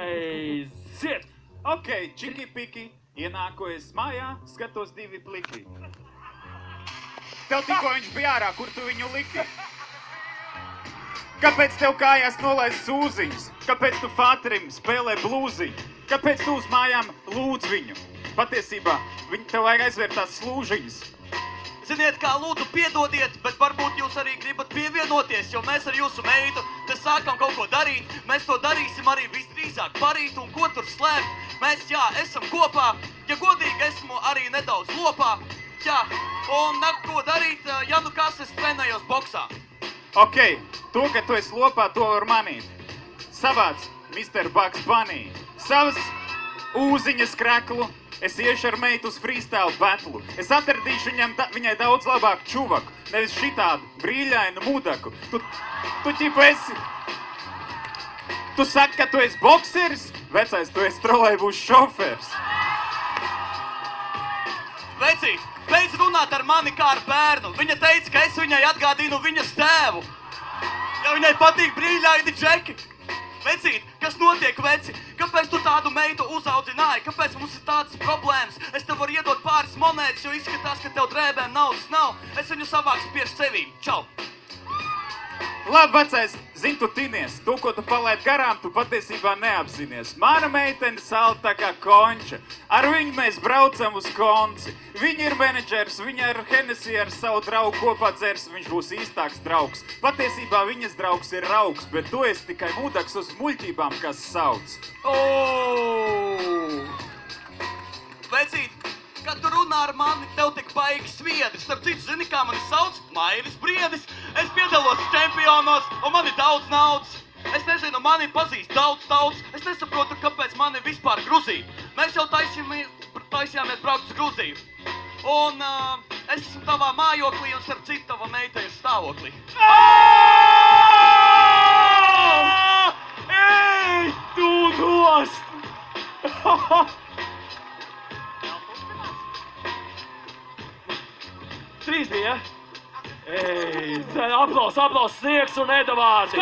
Aiziet! Ok, čiki piki, ienāku es mājā, skatos 2 pliki. Tev tikko viņš bija ārā, kur tu viņu liki? Kāpēc tev kājās nolaist sūziņas? Kāpēc tu Fatrim spēlē blūziņu? Kāpēc tu uz mājām lūdz viņu? Patiesībā, tev vajag aizvērt tās slūžiņas. Ziniet, kā lūdzu piedodiet, bet varbūt jūs arī gribat pievienoties, jo mēs ar jūsu meitu te sākam kaut ko darīt. Mēs to darīsim arī visdrīzāk parīt, un ko tur slēpt. Mēs, jā, esam kopā, ja godīgi esmu arī nedaudz lopā. Jā, un ko darīt, ja nu kas es trenējos boksā. Ok, to, ka tu esi lopā, to var manīt. Savāc, Mr. Bugs Bunny, savas ūziņas kreklu, es iešu ar meitu uz freestyle battle. Es atradīšu viņai daudz labāku čuvaku, nevis šitādu brīļainu mudaku. Tu ķipa esi... Tu saki, ka tu esi bokseris? Vecais, tu esi trolejbusu šofers. Vecīt, beidz runāt ar mani kā ar bērnu. Viņa teica, ka es viņai atgādinu viņas tēvu. Ja viņai patīk brīļaini džeki. Vecīt, kas notiek, veci? Kāpēc tu tādu meitu uzaudzināji? Kāpēc mums ir tādas problēmas? Es tev varu iedot pāris monētas, jo izskatās, ka tev drēbēm naudas nav. Es viņu savākšu pie sevīm. Čau! Labi, vecais, zini, tu tinies. To, ko tu palaid garām, tu patiesībā neapzinies. Mana meitene salta tā kā konča. Ar viņu mēs braucam uz konci. Viņa ir menedžers, viņa ar Hennessy ar savu draugu kopā dzers, viņš būs īstāks draugs. Patiesībā viņas draugs ir raugs, bet tu esi tikai mudaks uz muļķībām, kas sauc. Vecīt, kad tu runā ar mani, tev tik baigi sviedri. Starp citu, zini, kā mani sauc? Maivis Briedis. Es piedalos čempionos, un man ir daudz naudas. Es nezinu, mani pazīst daudz tauts. Es nesaprotu, kāpēc mani vispār Gruzija. Mēs jau taisījāmies braukt uz Gruziju. Un es esmu tavā mājoklī, un starp citu, tava meita ir stāvoklī. Ej, tu nost! 3 bija, ja? Ej, aplaus, sniegs un ēda vārdi.